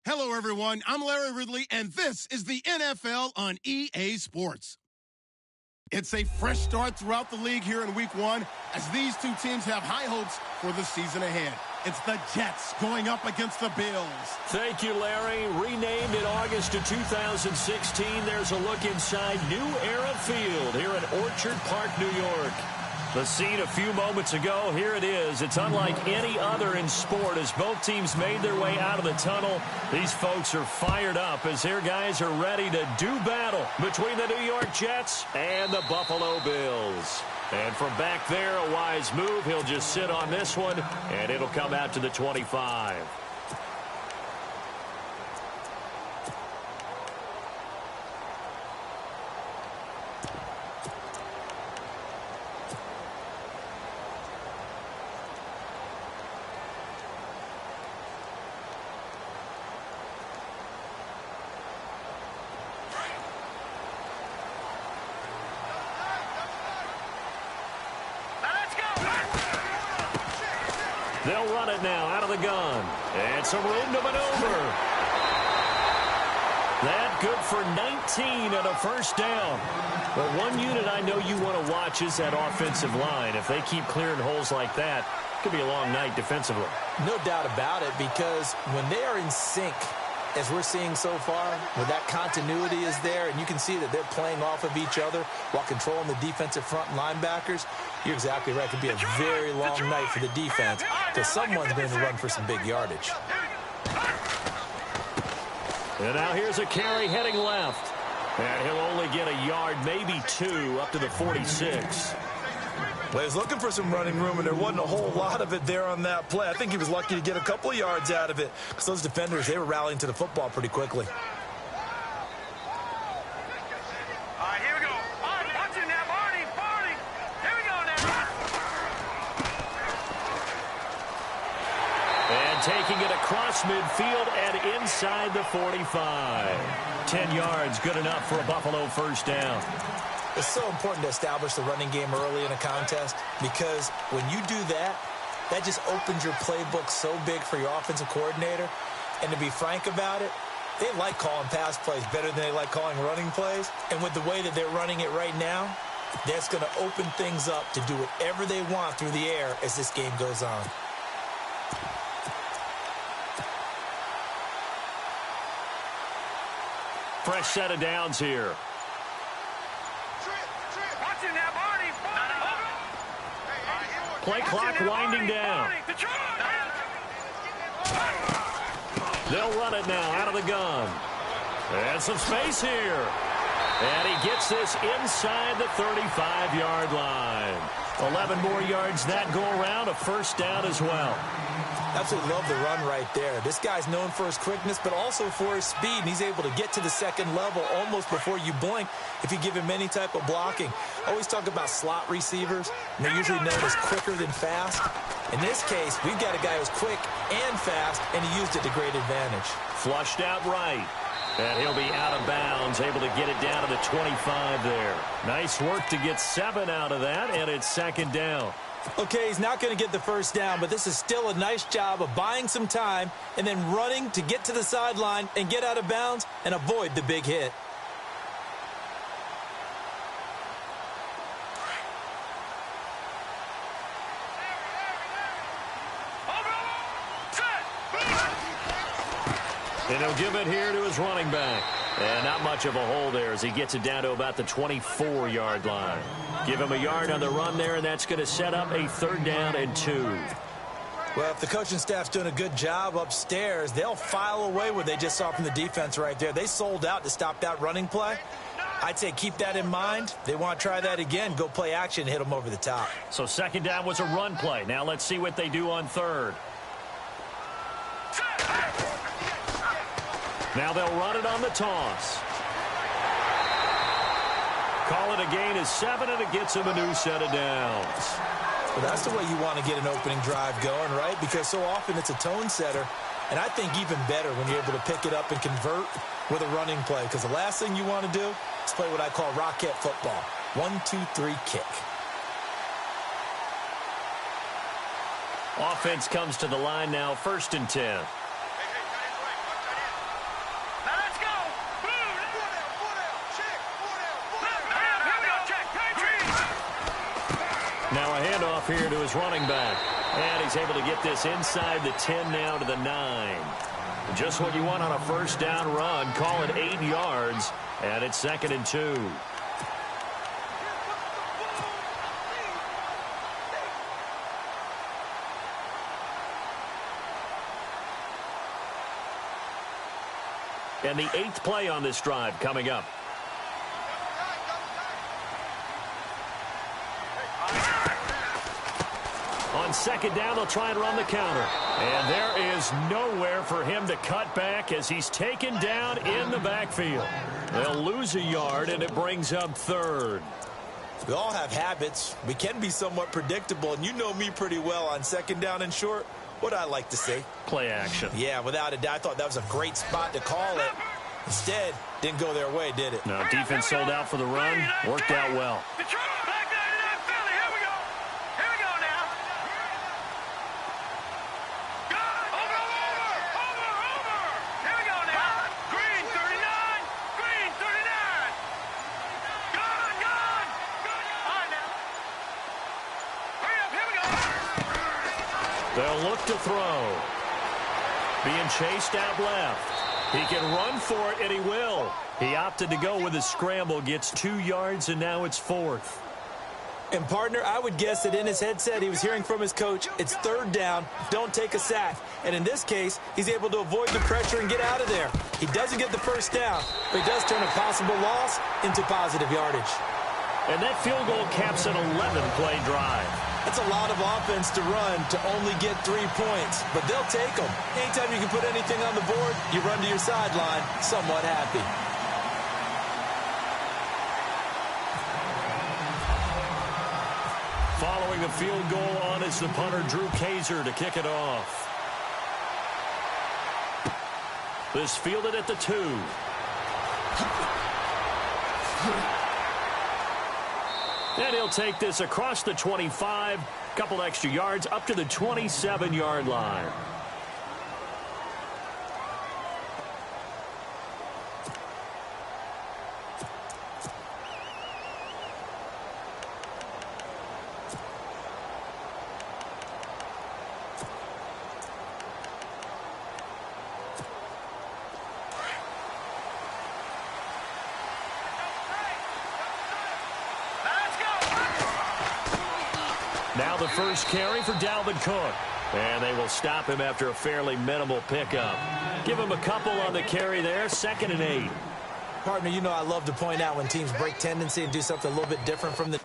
Hello, everyone. I'm Larry Ridley, and this is the NFL on EA Sports. It's a fresh start throughout the league here in Week 1 as these two teams have high hopes for the season ahead. It's the Jets going up against the Bills. Thank you, Larry. Renamed in August of 2016, there's a look inside New Era Field here in Orchard Park, New York. The scene a few moments ago, here it is. It's unlike any other in sport as both teams made their way out of the tunnel. These folks are fired up as their guys are ready to do battle between the New York Jets and the Buffalo Bills. And from back there, a wise move. He'll just sit on this one, and it'll come out to the 25. They'll run it now out of the gun. And some room to maneuver. That good for 19 and a first down. But one unit I know you want to watch is that offensive line. If they keep clearing holes like that, it could be a long night defensively. No doubt about it, because when they are in sync, as we're seeing so far, where that continuity is there, and you can see that they're playing off of each other while controlling the defensive front linebackers, you're exactly right. It could be a very long night for the defense because someone's going to run for some big yardage. And now here's a carry heading left. And he'll only get a yard, maybe two, up to the 46. Well, he's looking for some running room, and there wasn't a whole lot of it there on that play. I think he was lucky to get a couple of yards out of it because those defenders, they were rallying to the football pretty quickly. All right, here we go. All right, watch it now, Barney. Here we go now. And taking it across midfield and inside the 45. 10 yards, good enough for a Buffalo first down. It's so important to establish the running game early in a contest because when you do that, that just opens your playbook so big for your offensive coordinator. And to be frank about it, they like calling pass plays better than they like calling running plays. And with the way that they're running it right now, that's going to open things up to do whatever they want through the air as this game goes on. Fresh set of downs here. Play clock winding down. They'll run it now out of the gun. And some space here. And he gets this inside the 35-yard line. 11 more yards that go around, a first down as well. Absolutely love the run right there. This guy's known for his quickness, but also for his speed, and he's able to get to the second level almost before you blink if you give him any type of blocking. I always talk about slot receivers, and they're usually known as quicker than fast. In this case, we've got a guy who's quick and fast, and he used it to great advantage. Flushed out right. And he'll be out of bounds, able to get it down to the 25 there. Nice work to get 7 out of that, and it's second down. Okay, he's not going to get the first down, but this is still a nice job of buying some time and then running to get to the sideline and get out of bounds and avoid the big hit. And he'll give it here to his running back. And not much of a hole there as he gets it down to about the 24-yard line. Give him a yard on the run there, and that's going to set up a 3rd down and 2. Well, if the coaching staff's doing a good job upstairs, they'll file away what they just saw from the defense right there. They sold out to stop that running play. I'd say keep that in mind. They want to try that again, go play action, hit them over the top. So second down was a run play. Now let's see what they do on 3rd. Now they'll run it on the toss. Call it a gain of 7, and it gets him a new set of downs. Well, that's the way you want to get an opening drive going, right? Because so often it's a tone setter. And I think even better when you're able to pick it up and convert with a running play. Because the last thing you want to do is play what I call rocket football. 1, 2, 3, kick. Offense comes to the line now, 1st and 10. Now a handoff here to his running back. And he's able to get this inside the 10 now to the 9. Just what you want on a first down run. Call it 8 yards. And it's 2nd and 2. And the 8th play on this drive coming up. On 2nd down, they'll try and run the counter. And there is nowhere for him to cut back as he's taken down in the backfield. They'll lose a yard, and it brings up 3rd. We all have habits. We can be somewhat predictable, and you know me pretty well on 2nd down and short. What I like to say? Play action. Yeah, without a doubt, I thought that was a great spot to call it. Instead, didn't go their way, did it? No, defense sold out for the run. Worked out well. They'll look to throw. Being chased out left. He can run for it, and he will. He opted to go with a scramble, gets 2 yards, and now it's 4th. And, partner, I would guess that in his headset he was hearing from his coach, it's 3rd down, don't take a sack. And in this case, he's able to avoid the pressure and get out of there. He doesn't get the first down, but he does turn a possible loss into positive yardage. And that field goal caps an 11-play drive. That's a lot of offense to run to only get 3 points, but they'll take them. Anytime you can put anything on the board, you run to your sideline somewhat happy. Following the field goal on is the punter, Drew Kaiser, to kick it off. This fielded at the 2. And he'll take this across the 25, couple extra yards up to the 27-yard line. Now the first carry for Dalvin Cook. And they will stop him after a fairly minimal pickup. Give him a couple on the carry there. 2nd and 8. Partner, you know I love to point out when teams break tendency and do something a little bit different from the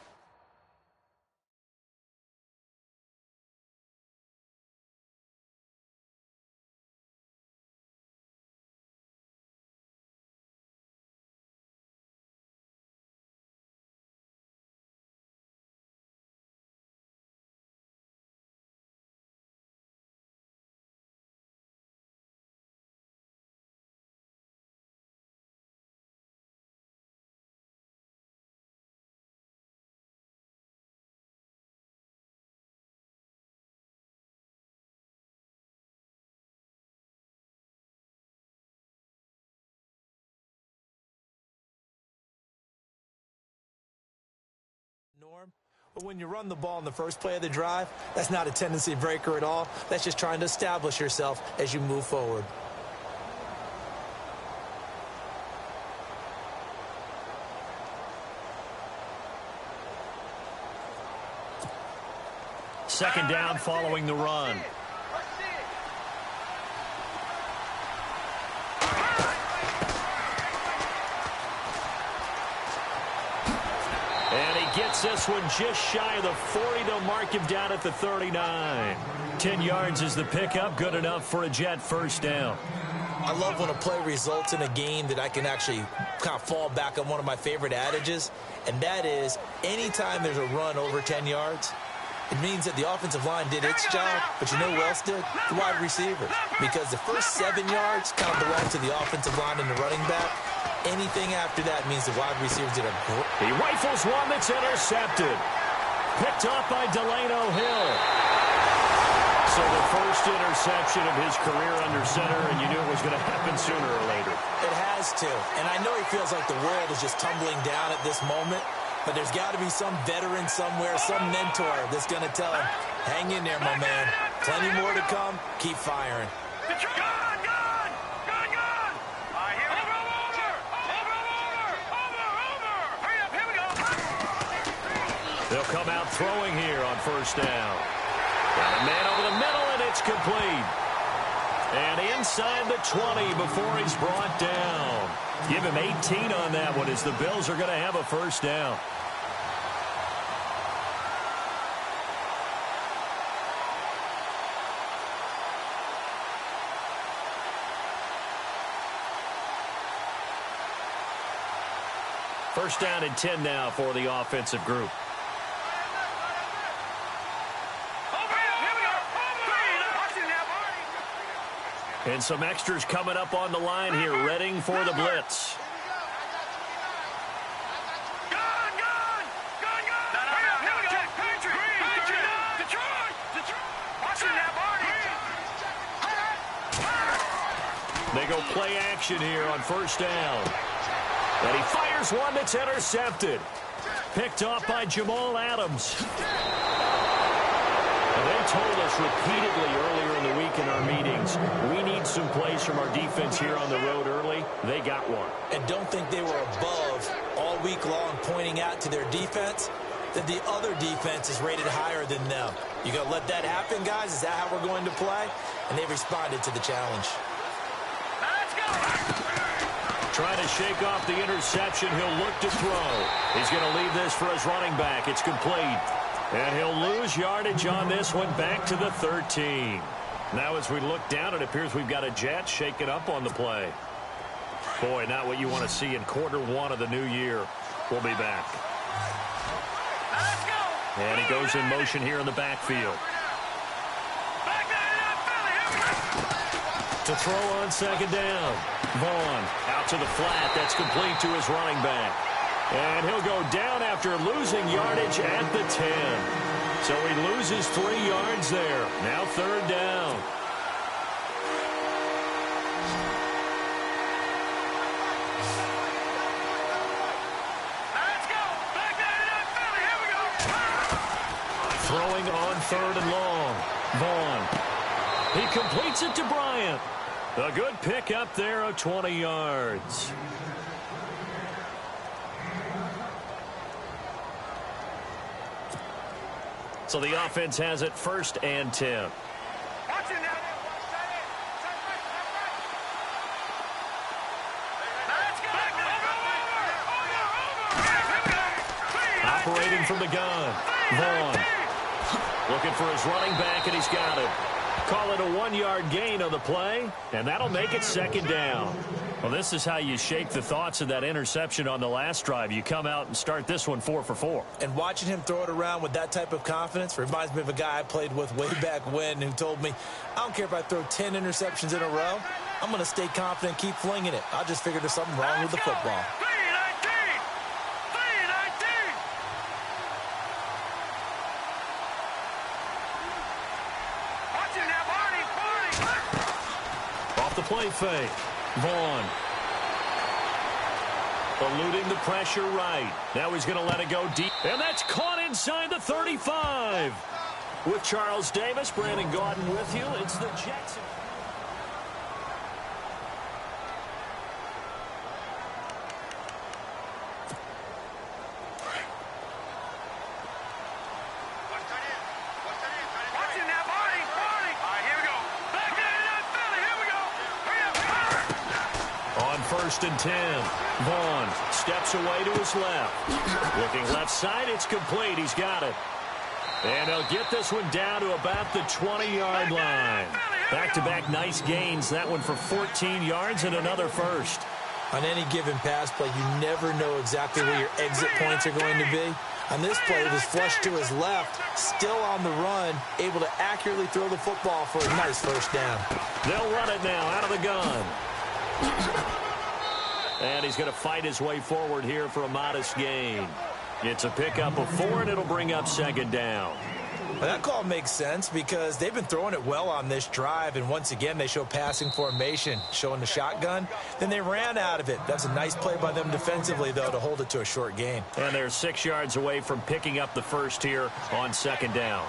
norm. But when you run the ball in the first play of the drive, that's not a tendency breaker at all. That's just trying to establish yourself as you move forward. Second down following the run. And he gets this one just shy of the 40. They'll mark him down at the 39. 10 yards is the pickup. Good enough for a Jet first down. I love when a play results in a game that I can actually kind of fall back on one of my favorite adages, and that is anytime there's a run over 10 yards, it means that the offensive line did its job, but you know who else did? The wide receivers. Because the first 7 yards kind of belong to the offensive line and the running back. Anything after that means the wide receivers did a great... He rifles one that's intercepted. Picked off by Delano Hill. So the first interception of his career under center, and you knew it was going to happen sooner or later. It has to. And I know he feels like the world is just tumbling down at this moment. But there's got to be some veteran somewhere, some mentor that's going to tell him, hang in there, my man. Plenty more to come. Keep firing. They'll come out throwing here on first down. Got a man over the middle, and it's complete. And inside the 20 before he's brought down. Give him 18 on that one as the Bills are going to have a first down. First down and 10 now for the offensive group. And some extras coming up on the line here, readying for the blitz. They go play action here on first down. And he fires one that's intercepted. Picked off by Jamal Adams. They told us repeatedly earlier in the week in our meetings, we need some plays from our defense here on the road early. They got one. And don't think they were above all week long pointing out to their defense that the other defense is rated higher than them. You going to let that happen, guys? Is that how we're going to play? And they responded to the challenge. Let's go! Trying to shake off the interception. He'll look to throw. He's going to leave this for his running back. It's complete. And he'll lose yardage on this one back to the 13. Now as we look down, it appears we've got a jet shaking up on the play. Boy, not what you want to see in quarter one of the new year. We'll be back. Let's go! And he goes in motion here in the backfield. To throw on second down. Vaughn out to the flat. That's complete to his running back. And he'll go down after losing yardage at the 10. So he loses 3 yards there. Now third down. Let's go! Back there in Philly. Here we go! Throwing on third and long. Vaughn. He completes it to Bryant. A good pick up there of 20 yards. So the offense has it first and 10. Watch it now. Let's go. Operating from the gun. Vaughn. Looking for his running back, and he's got it. Call it a 1-yard gain on the play, and that'll make it second down. Well, this is how you shake the thoughts of that interception on the last drive. You come out and start this one 4 for 4. And watching him throw it around with that type of confidence reminds me of a guy I played with way back when who told me, I don't care if I throw 10 interceptions in a row. I'm going to stay confident, keep flinging it. I just figured there's something wrong with the football. Off the play fake. Vaughn. Eluding the pressure right. Now he's going to let it go deep. And that's caught inside the 35. With Charles Davis, Brandon Gaudin with you. It's the Jets. First and 10. Vaughn steps away to his left. Looking left side, it's complete. He's got it. And he'll get this one down to about the 20-yard line. Back-to-back nice gains. That one for 14 yards and another first. On any given pass play, you never know exactly where your exit points are going to be. On this play, it was flushed to his left, still on the run, able to accurately throw the football for a nice first down. They'll run it now out of the gun. And he's going to fight his way forward here for a modest gain. It's a pickup of 4, and it'll bring up second down. Well, that call makes sense because they've been throwing it well on this drive, and once again they show passing formation, showing the shotgun. Then they ran out of it. That's a nice play by them defensively, though, to hold it to a short gain. And they're 6 yards away from picking up the first here on second down.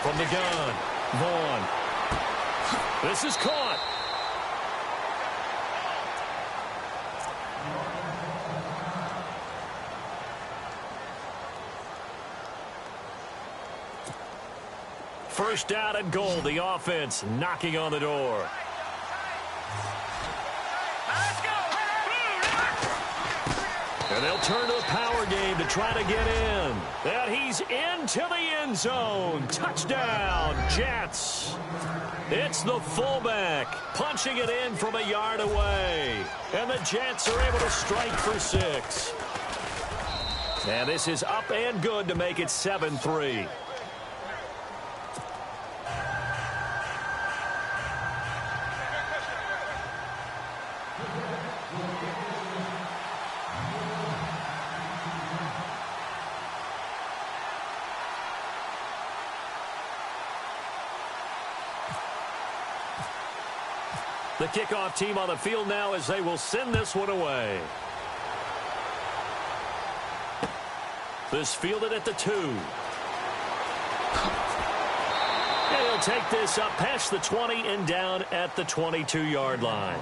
From the gun, Vaughn. This is caught. First down and goal. The offense knocking on the door. And they'll turn to the power game to try to get in. And he's into the end zone. Touchdown, Jets. It's the fullback punching it in from a yard away. And the Jets are able to strike for 6. And this is up and good to make it 7-3. The kickoff team on the field now as they will send this one away. This fielded at the 2. And he'll take this up past the 20 and down at the 22-yard line.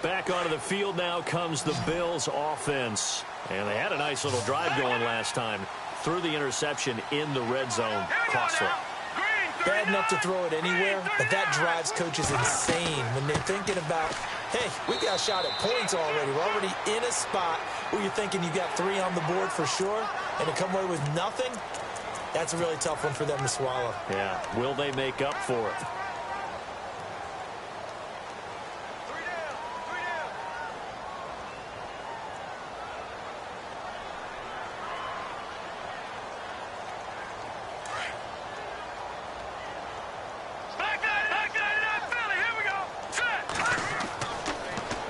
Back onto the field now comes the Bills offense. And they had a nice little drive going last time. Threw the interception in the red zone. Costly. Bad enough to throw it anywhere, but that drives coaches insane when they're thinking about, hey, we got a shot at points already. We're already in a spot where you're thinking you got 3 on the board for sure, and to come away with nothing, that's a really tough one for them to swallow. Yeah, will they make up for it?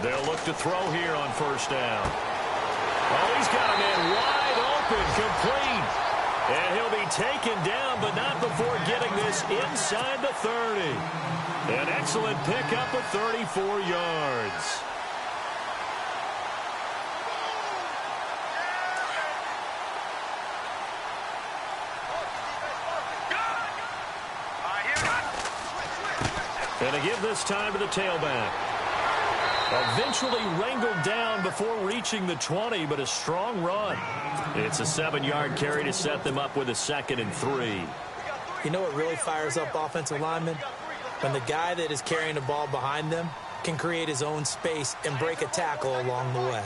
They'll look to throw here on first down. Oh, he's got a man wide open, complete. And he'll be taken down, but not before getting this inside the 30. An excellent pickup of 34 yards. And to give this time to the tailback. Eventually wrangled down before reaching the 20, but a strong run. It's a 7-yard carry to set them up with a 2nd and 3. You know what really fires up offensive linemen? When the guy that is carrying the ball behind them can create his own space and break a tackle along the way.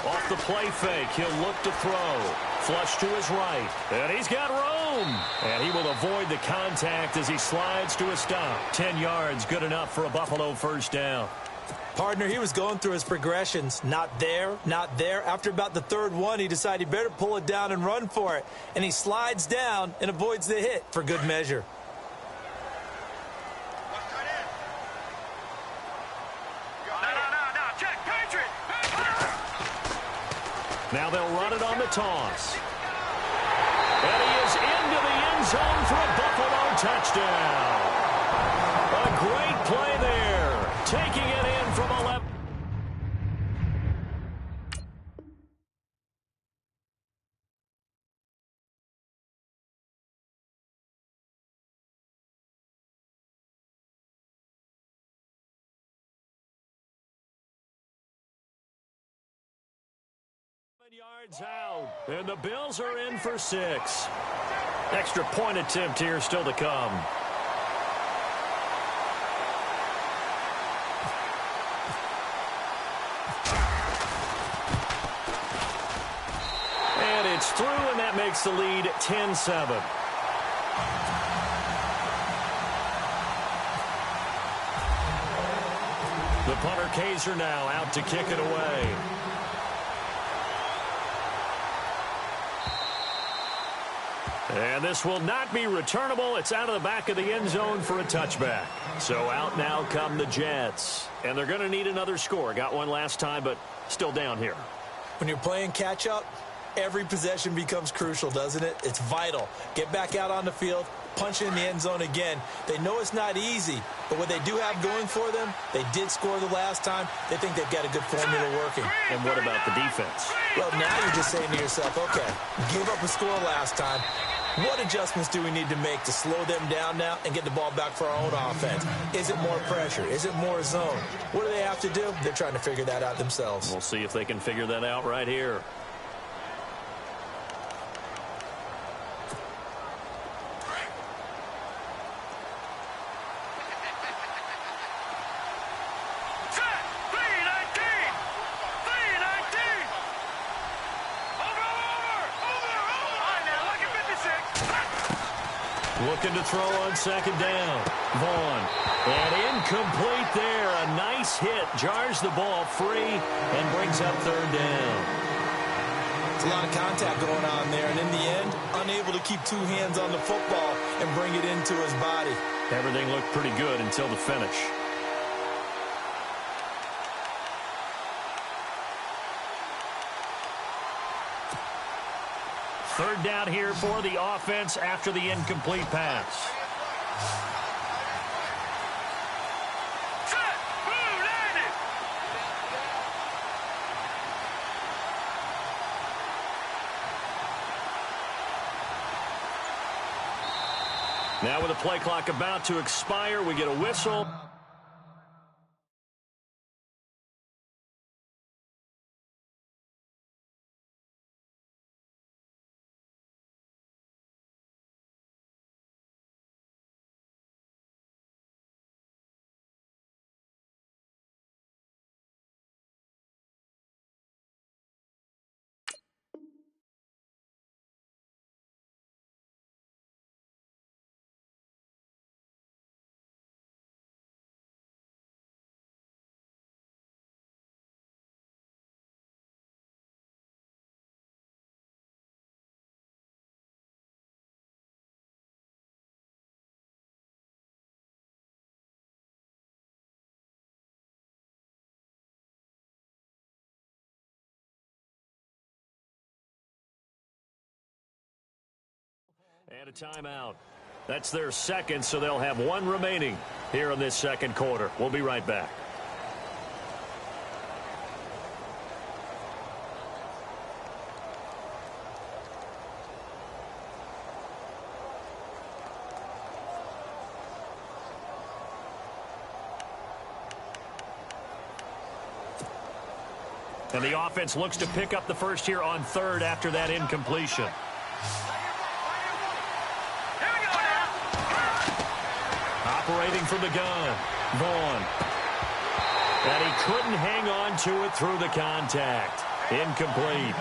Off the play fake, he'll look to throw. Flush to his right, and he's got room. And he will avoid the contact as he slides to a stop. 10 yards, good enough for a Buffalo first down. Partner, he was going through his progressions. Not there, not there. After about the 3rd one, he decided he better pull it down and run for it. And he slides down and avoids the hit for good measure. Now they'll run it on the toss. And he is into the end zone for a Buffalo touchdown. A great play there. Taking it in from 11. Yards out, and the Bills are in for 6. Extra point attempt here still to come. through, and that makes the lead 10-7. The punter Kaiser now out to kick it away. And this will not be returnable. It's out of the back of the end zone for a touchback. So out now come the Jets. And they're going to need another score. Got one last time, but still down here. When you're playing catch-up, every possession becomes crucial, doesn't it? It's vital. Get back out on the field, punch in the end zone again. They know it's not easy, but what they do have going for them, they did score the last time. They think they've got a good formula working. And what about the defense? Well, now you're just saying to yourself, okay, give up a score last time. What adjustments do we need to make to slow them down now and get the ball back for our own offense? Is it more pressure? Is it more zone? What do they have to do? They're trying to figure that out themselves. We'll see if they can figure that out right here. Looking to throw on second down. Vaughn. And incomplete there. A nice hit. Jars the ball free and brings up third down. There's a lot of contact going on there. And in the end, unable to keep two hands on the football and bring it into his body. Everything looked pretty good until the finish. Third down here for the offense after the incomplete pass. Now with the play clock about to expire, we get a whistle. And a timeout. That's their second, so they'll have one remaining here in this second quarter. We'll be right back. And the offense looks to pick up the first here on third after that incompletion. Operating from the gun, Vaughn. And he couldn't hang on to it through the contact. Incomplete.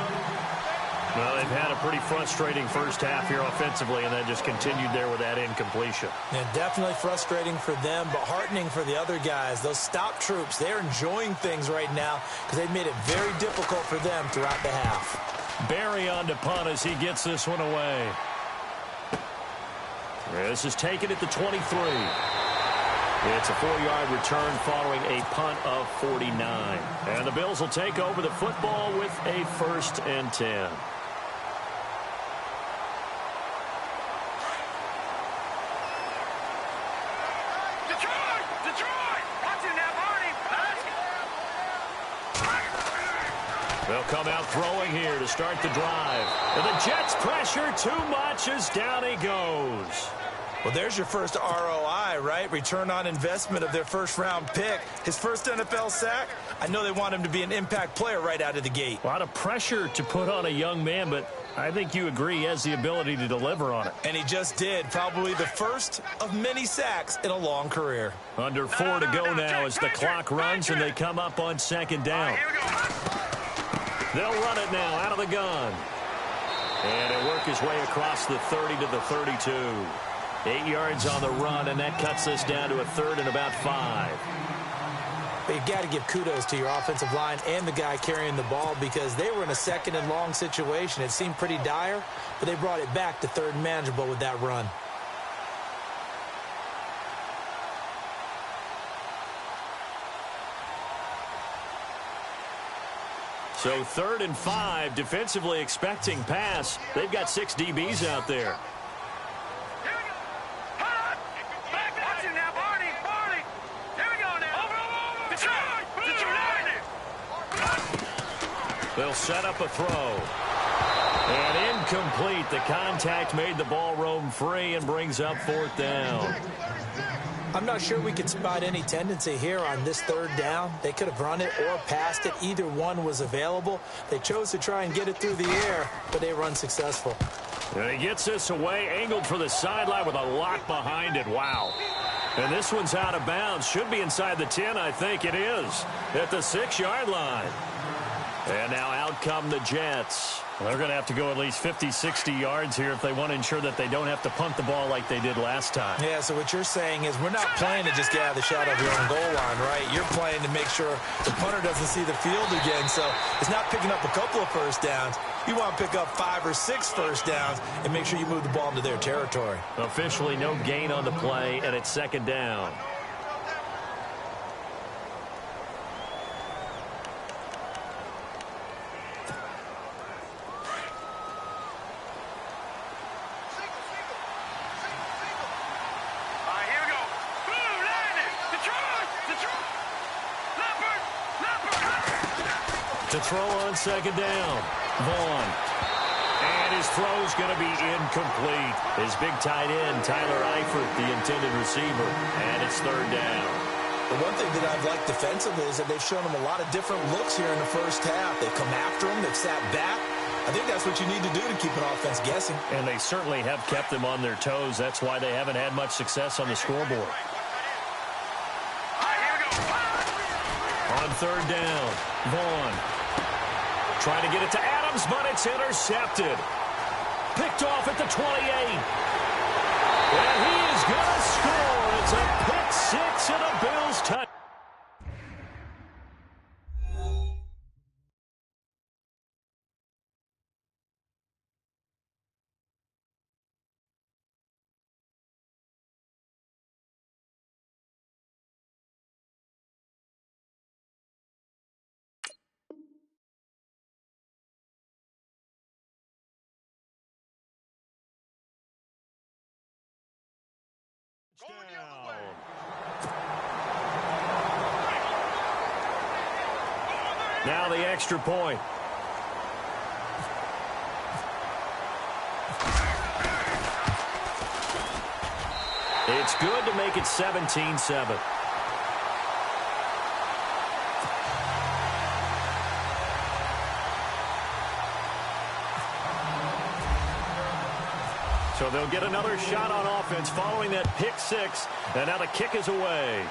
Well, they've had a pretty frustrating first half here offensively, and that just continued there with that incompletion. Yeah, definitely frustrating for them, but heartening for the other guys. Those stop troops, they're enjoying things right now because they've made it very difficult for them throughout the half. Barry on to punt as he gets this one away. This is taken at the 23. It's a 4-yard return following a punt of 49. And the Bills will take over the football with a 1st and 10. They'll come out throwing here to start the drive. And the Jets pressure too much as down he goes. Well, there's your first ROI, right? Return on investment of their first-round pick. His first NFL sack. I know they want him to be an impact player right out of the gate. A lot of pressure to put on a young man, but I think you agree he has the ability to deliver on it. And he just did. Probably the first of many sacks in a long career. Under 4 to go now as the clock runs and they come up on second down. They'll run it now out of the gun. And he'll work his way across the 30 to the 32. 8 yards on the run, and that cuts us down to a third and about 5. But you've got to give kudos to your offensive line and the guy carrying the ball because they were in a second and long situation. It seemed pretty dire, but they brought it back to third and manageable with that run. So 3rd and 5, defensively expecting pass. They've got 6 DBs out there. They'll set up a throw. And incomplete. The contact made the ball roam free and brings up 4th down. I'm not sure we could spot any tendency here on this 3rd down. They could have run it or passed it. Either one was available. They chose to try and get it through the air, but they were unsuccessful. And he gets this away, angled for the sideline with a lot behind it. Wow. And this one's out of bounds. Should be inside the 10, I think it is. At the 6-yard line. And now out come the Jets. Well, they're going to have to go at least 50, 60 yards here if they want to ensure that they don't have to punt the ball like they did last time. Yeah, so what you're saying is we're not playing to just get out of the shadow of your own goal line, right? You're playing to make sure the punter doesn't see the field again. So it's not picking up a couple of first downs. You want to pick up 5 or 6 first downs and make sure you move the ball into their territory. Officially no gain on the play, and it's 2nd down. To throw on 2nd down, Vaughn. And his throw's going to be incomplete. His big tight end, Tyler Eifert, the intended receiver. And it's 3rd down. The one thing that I've liked defensively is that they've shown them a lot of different looks here in the first half. They've come after them. They've sat back. I think that's what you need to do to keep an offense guessing. And they certainly have kept them on their toes. That's why they haven't had much success on the scoreboard. On 3rd down, Vaughn. Trying to get it to Adams, but it's intercepted. Picked off at the 28. And he is going to score. It's a pick 6 and a Bills touchdown. Now the extra point. It's good to make it 17-7. So they'll get another shot on offense following that pick 6, and now the kick is away.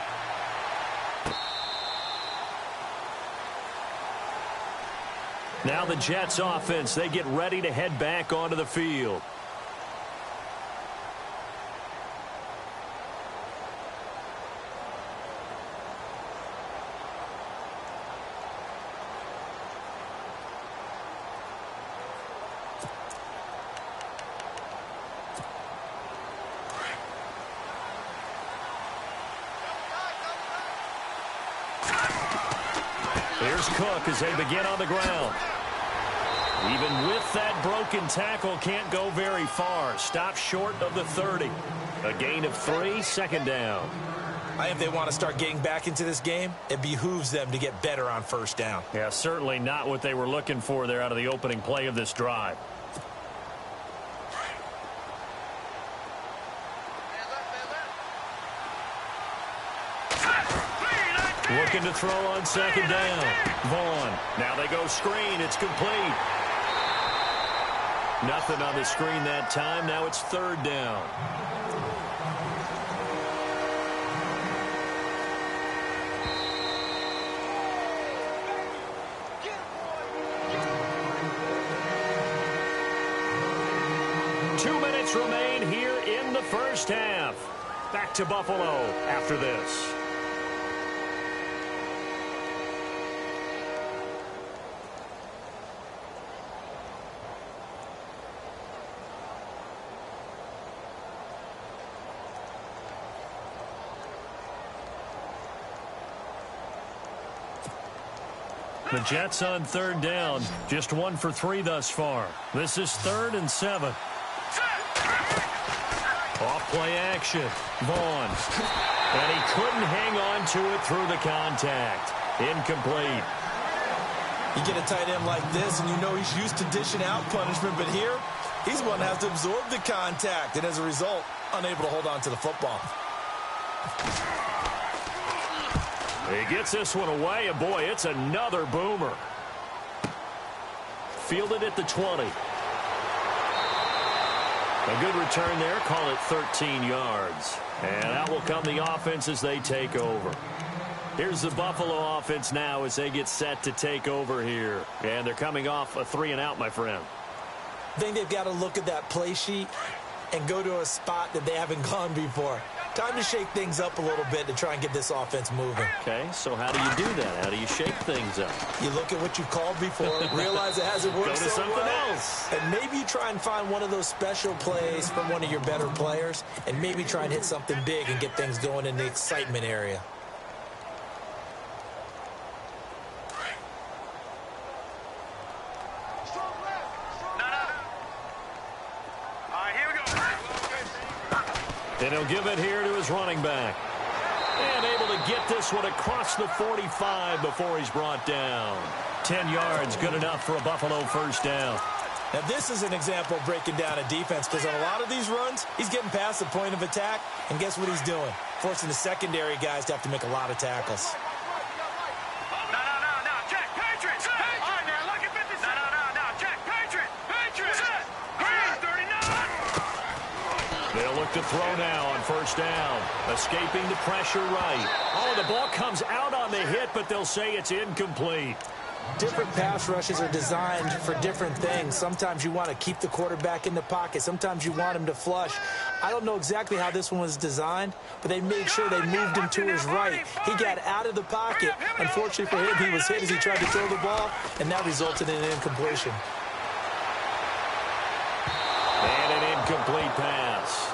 Now the Jets offense, they get ready to head back onto the field. Here's Cook as they begin on the ground. Even with that broken tackle, can't go very far. Stop short of the 30. A gain of 3, 2nd down. I think if they want to start getting back into this game, it behooves them to get better on 1st down. Yeah, certainly not what they were looking for there out of the opening play of this drive. Looking to throw on 2nd down. Vaughn. Now they go screen. It's complete. Nothing on the screen that time. Now it's 3rd down. minutes remain here in the first half. Back to Buffalo after this. The Jets on third down. Just 1 for 3 thus far. This is 3rd and 7. Off play action. Vaughn. And he couldn't hang on to it through the contact. Incomplete. You get a tight end like this, and you know he's used to dishing out punishment, but here, he's one that has to absorb the contact, and as a result, unable to hold on to the football. He gets this one away, and boy, it's another boomer. Fielded at the 20. A good return there, call it 13 yards. And out will come the offense as they take over. Here's the Buffalo offense now as they get set to take over here. And they're coming off a 3-and-out, my friend. I think they've got to look at that play sheet and go to a spot that they haven't gone before. Time to shake things up a little bit to try and get this offense moving. Okay, so how do you do that? How do you shake things up? You look at what you've called before, realize it hasn't worked Go to so something well, else. and maybe you try and find one of those special plays from one of your better players, and maybe try and hit something big and get things going in the excitement area. And he'll give it here to his running back. And able to get this one across the 45 before he's brought down. 10 yards, good enough for a Buffalo first down. Now, this is an example of breaking down a defense, because on a lot of these runs, he's getting past the point of attack, and guess what he's doing? Forcing the secondary guys to have to make a lot of tackles. They'll look to throw now on first down. Escaping the pressure right. Oh, the ball comes out on the hit, but they'll say it's incomplete. Different pass rushes are designed for different things. Sometimes you want to keep the quarterback in the pocket. Sometimes you want him to flush. I don't know exactly how this one was designed, but they made sure they moved him to his right. He got out of the pocket. Unfortunately for him, he was hit as he tried to throw the ball, and that resulted in an incompletion. And an incomplete pass.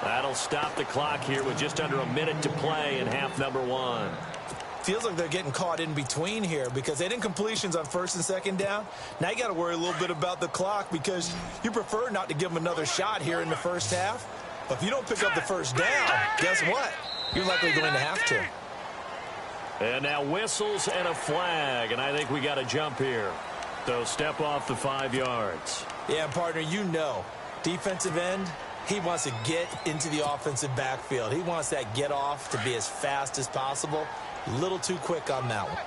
That'll stop the clock here with just under a minute to play in half number 1. Feels like they're getting caught in between here because they didn't incompletions on first and second down. Now you got to worry a little bit about the clock because you prefer not to give them another shot here in the first half. But if you don't pick up the first down, guess what? You're likely going to have to. And now whistles and a flag, and I think we got a jump here. So step off the 5 yards. Yeah, partner, you know, defensive end, he wants to get into the offensive backfield. He wants that get off to be as fast as possible. A little too quick on that one.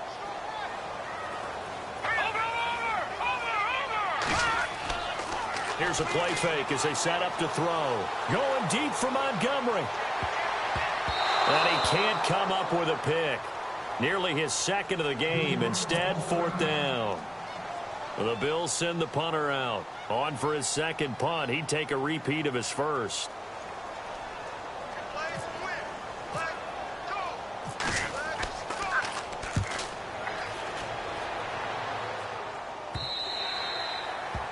Here's a play fake as they set up to throw. Going deep for Montgomery. And he can't come up with a pick. Nearly his second of the game. Instead, 4th down. The Bills send the punter out. On for his second punt. He'd take a repeat of his first.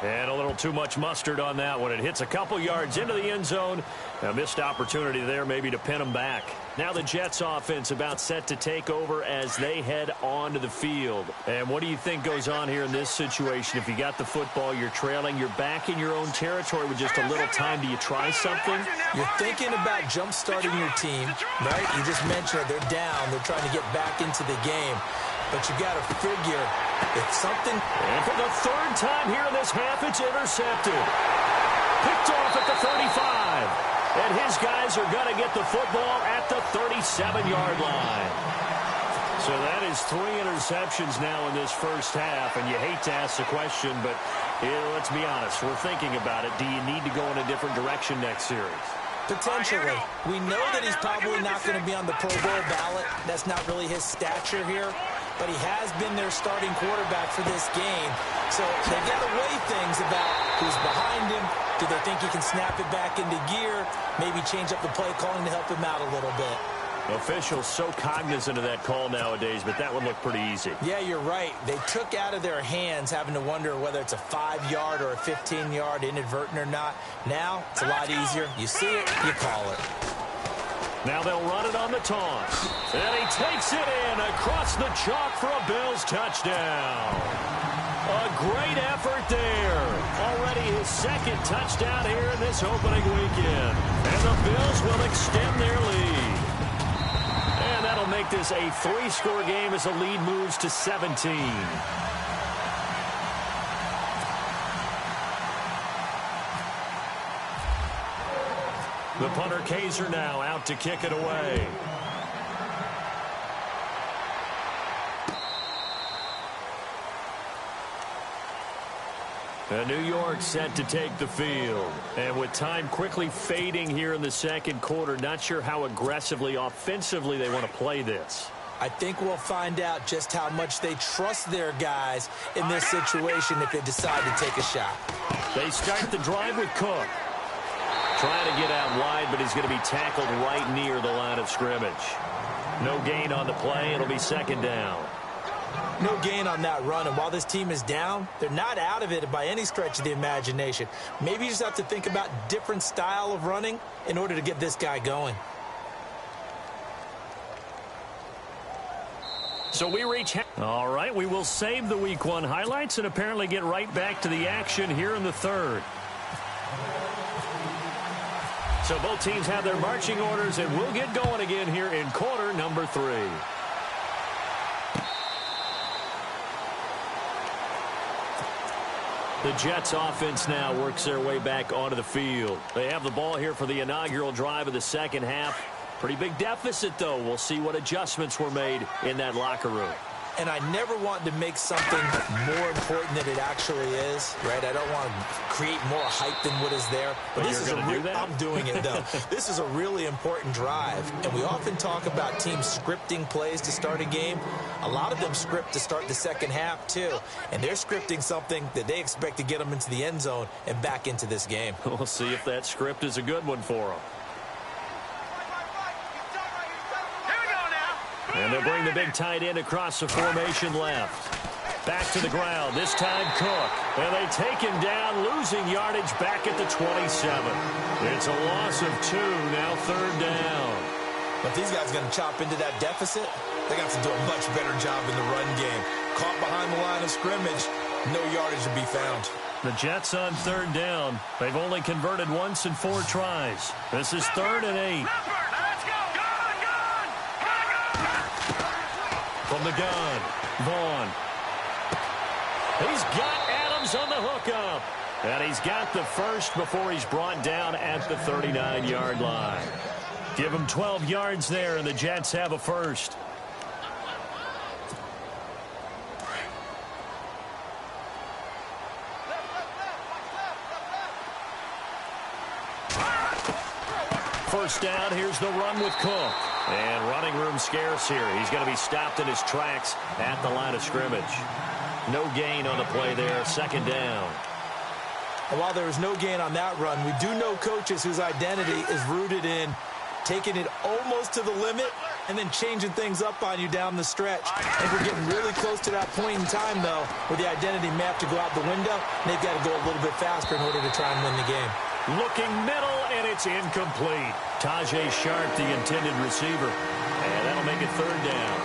And a little too much mustard on that one. It hits a couple yards into the end zone. A missed opportunity there maybe to pin them back. Now the Jets offense about set to take over as they head onto the field. And what do you think goes on here in this situation? If you got the football, you're trailing, you're back in your own territory with just a little time. Do you try something? You're thinking about jump-starting your team, right? You just mentioned it. They're down. They're trying to get back into the game. But you got to figure if something... And for the 3rd time here in this half, it's intercepted. Picked off at the 35. And his guys are going to get the football at the 37-yard line. So that is 3 interceptions now in this first half. And you hate to ask the question, but let's be honest. We're thinking about it. Do you need to go in a different direction next series? Potentially. We know that he's probably not going to be on the Pro Bowl ballot. That's not really his stature here. But he has been their starting quarterback for this game. So they've got to weigh things about Who's behind him? Do they think he can snap it back into gear? Maybe change up the play calling to help him out a little bit. Officials so cognizant of that call nowadays, but that would look pretty easy. Yeah, you're right. They took out of their hands having to wonder whether it's a 5-yard or a 15-yard inadvertent or not. Now, it's a lot easier. You see it, you call it. Now they'll run it on the toss. And he takes it in across the chalk for a Bills touchdown. A great effort there. Already his second touchdown here in this opening weekend. And the Bills will extend their lead. And that'll make this a 3-score game as the lead moves to 17. The punter Kaiser now out to kick it away. And New York set to take the field. And with time quickly fading here in the second quarter, not sure how aggressively, offensively they want to play this. I think we'll find out just how much they trust their guys in this situation if they decide to take a shot. They start the drive with Cook. Trying to get out wide, but he's going to be tackled right near the line of scrimmage. No gain on the play. It'll be second down. No gain on that run, and while this team is down, they're not out of it by any stretch of the imagination. Maybe you just have to think about different style of running in order to get this guy going. So we reach... All right, we will save the Week 1 highlights and apparently get right back to the action here in the third. So both teams have their marching orders, and we'll get going again here in quarter number 3. The Jets offense now works their way back onto the field. They have the ball here for the inaugural drive of the second half. Pretty big deficit, though. We'll see what adjustments were made in that locker room. And I never want to make something more important than it actually is, right? I don't want to create more hype than what is there. But this is I'm doing it, though. This is a really important drive. And we often talk about teams scripting plays to start a game. A lot of them script to start the second half, too. And they're scripting something that they expect to get them into the end zone and back into this game. We'll see if that script is a good one for them. And they'll bring the big tight end across the formation left. Back to the ground, this time Cook. And they take him down, losing yardage back at the 27. It's a loss of 2, now third down. If these guys are going to chop into that deficit, they're going to have to do a much better job in the run game. Caught behind the line of scrimmage, no yardage to be found. The Jets on third down. They've only converted once in 4 tries. This is 3rd and 8. From the gun, Vaughn. He's got Adams on the hookup. And he's got the first before he's brought down at the 39-yard line. Give him 12 yards there, and the Jets have a first. First down, here's the run with Cook. And running room scarce here. He's going to be stopped in his tracks at the line of scrimmage. No gain on the play there, second down. And while there was no gain on that run, we do know coaches whose identity is rooted in taking it almost to the limit and then changing things up on you down the stretch. I think we're getting really close to that point in time, though, where the identity may have to go out the window, and they've got to go a little bit faster in order to try and win the game. Looking middle, and it's incomplete. Tajay Sharp, the intended receiver. And that'll make it third down.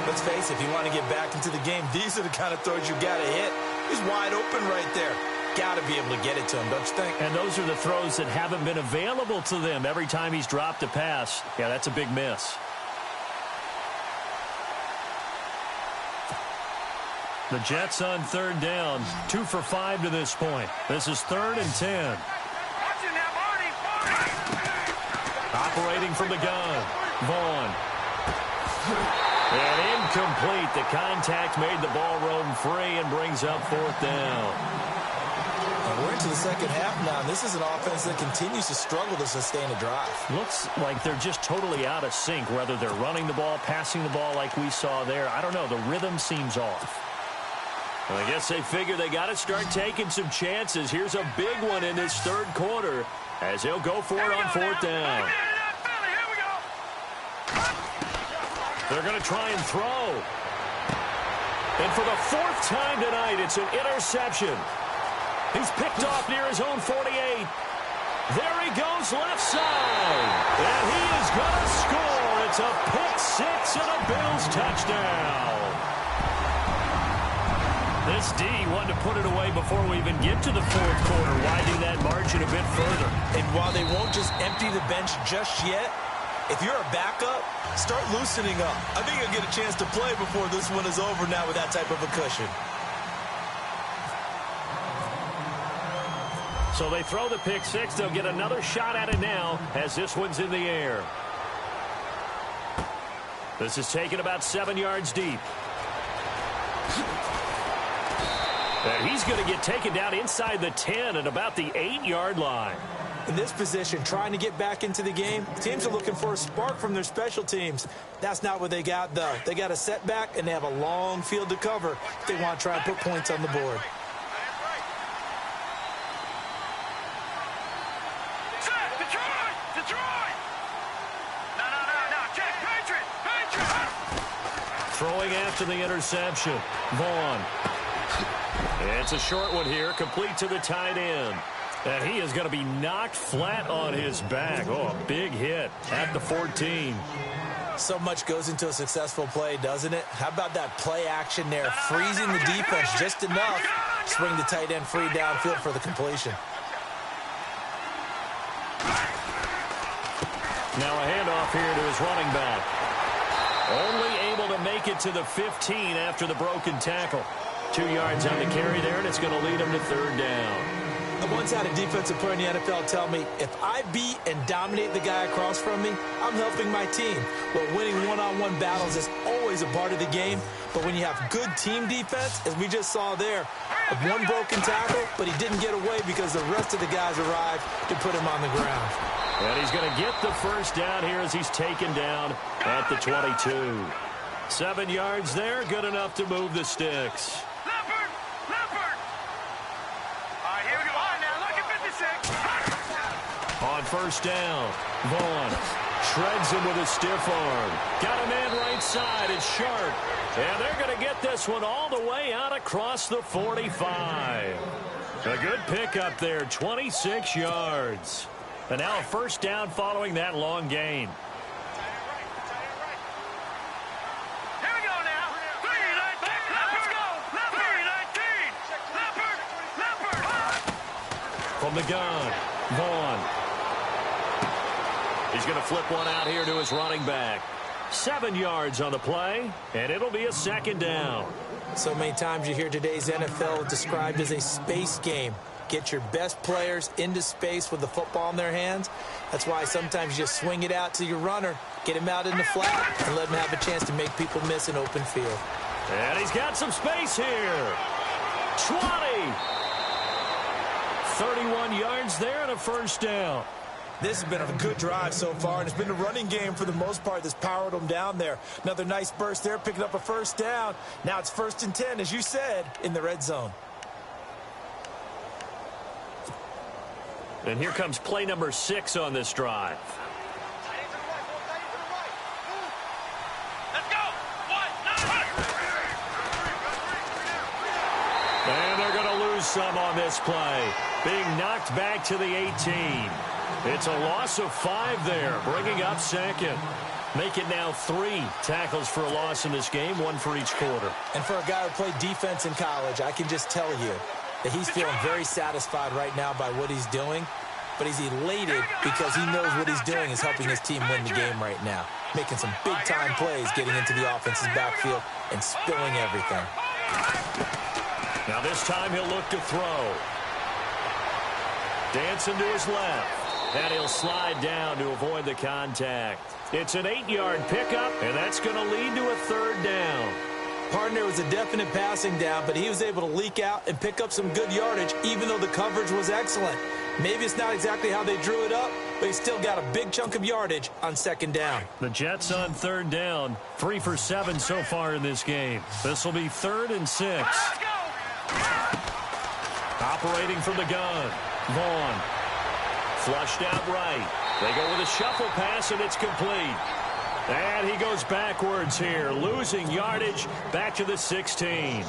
Let's face it, if you want to get back into the game, these are the kind of throws you got to hit. He's wide open right there. Got to be able to get it to him, don't you think? And those are the throws that haven't been available to them every time he's dropped a pass. Yeah, that's a big miss. The Jets on third down, 2 for 5 to this point. This is 3rd and 10. Operating from the gun, Vaughn. And incomplete. The contact made the ball roam free and brings up 4th down. And we're into the second half now, and this is an offense that continues to struggle to sustain a drive. Looks like they're just totally out of sync, whether they're running the ball, passing the ball like we saw there. I don't know. The rhythm seems off. Well, I guess they figure they got to start taking some chances. Here's a big one in this third quarter as they'll go for it on fourth down. They're going to try and throw. And for the fourth time tonight, it's an interception. He's picked off near his own 48. There he goes left side. And he is going to score. It's a pick six and a Bills touchdown. This D wanted to put it away before we even get to the fourth quarter, widening that margin a bit further. And while they won't just empty the bench just yet, if you're a backup, start loosening up. I think you'll get a chance to play before this one is over now with that type of a cushion. So they throw the pick six. They'll get another shot at it now as this one's in the air. This is taken about 7 yards deep. And he's going to get taken down inside the 10 at about the 8-yard line. In this position, trying to get back into the game, teams are looking for a spark from their special teams. That's not what they got, though. They got a setback, and they have a long field to cover if they want to try and put points on the board. Throwing after the interception. Vaughn. It's a short one here, complete to the tight end. And he is going to be knocked flat on his back. Oh, a big hit at the 14. So much goes into a successful play, doesn't it? How about that play action there? Freezing the defense just enough to swing the tight end free downfield for the completion. Now a handoff here to his running back. Only able to make it to the 15 after the broken tackle. 2 yards on the carry there, and it's going to lead him to third down. I once had a defensive player in the NFL tell me, if I beat and dominate the guy across from me, I'm helping my team. Well, winning one-on-one battles is always a part of the game, but when you have good team defense, as we just saw there, one broken tackle, but he didn't get away because the rest of the guys arrived to put him on the ground. And he's going to get the first down here as he's taken down at the 22. 7 yards there, good enough to move the sticks. On first down, Vaughn shreds him with a stiff arm. Got a man right side. It's Sharp. And they're going to get this one all the way out across the 45. A good pickup there, 26 yards. And now a first down following that long gain. From the gun, Vaughn. He's going to flip one out here to his running back. 7 yards on the play, and it'll be a second down. So many times you hear today's NFL described as a space game. Get your best players into space with the football in their hands. That's why sometimes you just swing it out to your runner, get him out in the flat, and let him have a chance to make people miss an open field. And he's got some space here. 20. 31 yards there and a first down. This has been a good drive so far, and it's been a running game for the most part that's powered them down there. Another nice burst there, picking up a first down. Now it's 1st and 10, as you said, in the red zone. And here comes play number 6 on this drive. And they're going to lose some on this play. Being knocked back to the 18. It's a loss of 5 there, bringing up second. Make it now 3 tackles for a loss in this game, 1 for each quarter. And for a guy who played defense in college, I can just tell you that he's feeling very satisfied right now by what he's doing. But he's elated because he knows what he's doing is helping his team win the game right now. Making some big-time plays, getting into the offense's backfield and spilling everything. Now this time he'll look to throw. Dancing to his left. And he'll slide down to avoid the contact. It's an 8-yard pickup, and that's going to lead to a third down. Partner was a definite passing down, but he was able to leak out and pick up some good yardage, even though the coverage was excellent. Maybe it's not exactly how they drew it up, but he still got a big chunk of yardage on second down. The Jets on third down, 3 for 7 so far in this game. This will be 3rd and 6. Operating from the gun. Vaughn. Flushed out right. They go with a shuffle pass, and it's complete. And he goes backwards here, losing yardage back to the 16.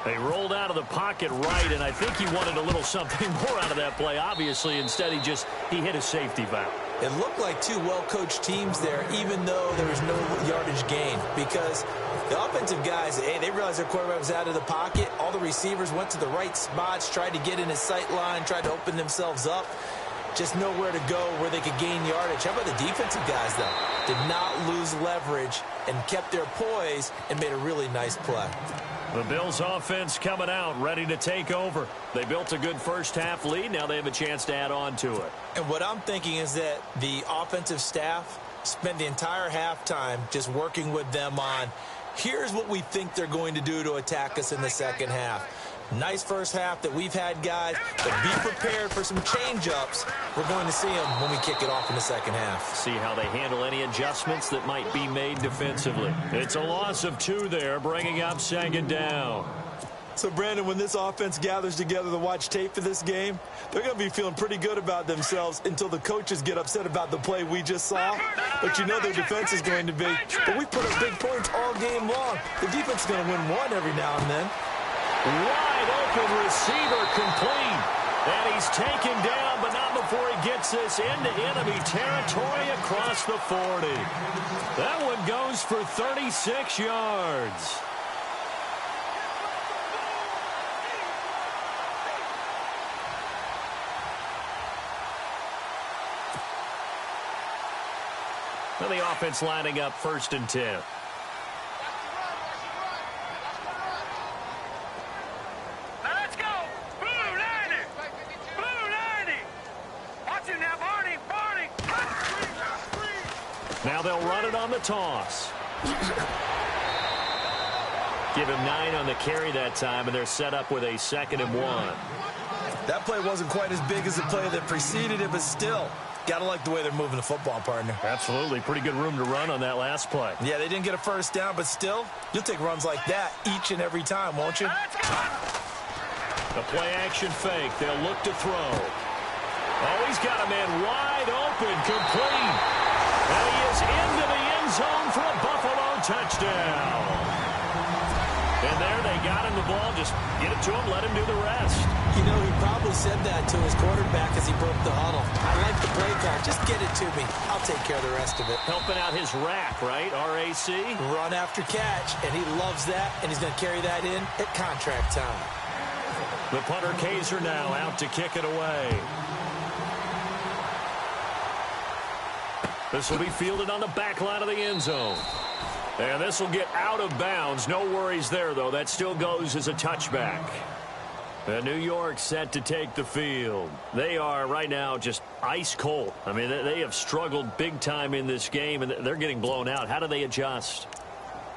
They rolled out of the pocket right, and I think he wanted a little something more out of that play. Obviously, instead, he hit a safety valve. It looked like two well-coached teams there, even though there was no yardage gain, because the offensive guys, they realized their quarterback was out of the pocket. All the receivers went to the right spots, tried to get in his sight line, tried to open themselves up. Just nowhere to go where they could gain yardage. How about the defensive guys, though? Did not lose leverage and kept their poise and made a really nice play. The Bills offense coming out, ready to take over. They built a good first-half lead. Now they have a chance to add on to it. And what I'm thinking is that the offensive staff spent the entire halftime just working with them on, here's what we think they're going to do to attack us in the second half. Nice first half that we've had, guys, but be prepared for some change-ups. We're going to see them when we kick it off in the second half. See how they handle any adjustments that might be made defensively. It's a loss of 2 there, bringing up second down. So, Brandon, when this offense gathers together to watch tape for this game, they're going to be feeling pretty good about themselves until the coaches get upset about the play we just saw. But you know their defense is going to be. But we put up big points all game long. The defense is going to win one every now and then. Wide open receiver complete. And he's taken down, but not before he gets this into enemy territory across the 40. That one goes for 36 yards. Well, the offense lining up 1st and 10. Now they'll run it on the toss. Give him 9 on the carry that time, and they're set up with a 2nd and 1. That play wasn't quite as big as the play that preceded it, but still, got to like the way they're moving the football, partner. Absolutely. Pretty good room to run on that last play. Yeah, they didn't get a first down, but still, you'll take runs like that each and every time, won't you? The play-action fake. They'll look to throw. Oh, he's got a man wide open, complete. And he is into the end zone for a Buffalo touchdown. And there they got him the ball. Just get it to him, let him do the rest. You know, he probably said that to his quarterback as he broke the huddle. I like the play call. Just get it to me. I'll take care of the rest of it. Helping out his rack, right? RAC? Run after catch, and he loves that, and he's going to carry that in at contract time. The punter Kaiser now out to kick it away. This will be fielded on the back line of the end zone. And this will get out of bounds. No worries there, though. That still goes as a touchback. And New York set to take the field. They are right now just ice cold. I mean, they have struggled big time in this game, and they're getting blown out. How do they adjust?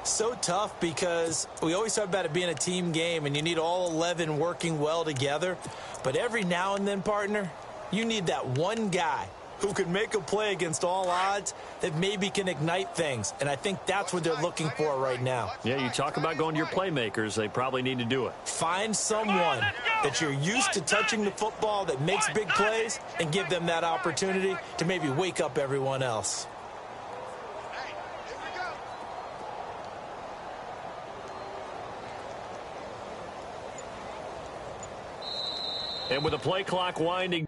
So tough because we always talk about it being a team game, and you need all 11 working well together. But every now and then, partner, you need that one guy who can make a play against all odds that maybe can ignite things. And I think that's what they're looking for right now. Yeah, you talk about going to your playmakers. They probably need to do it. Find someone that you're used to touching the football that makes big plays and give them that opportunity to maybe wake up everyone else. And with the play clock winding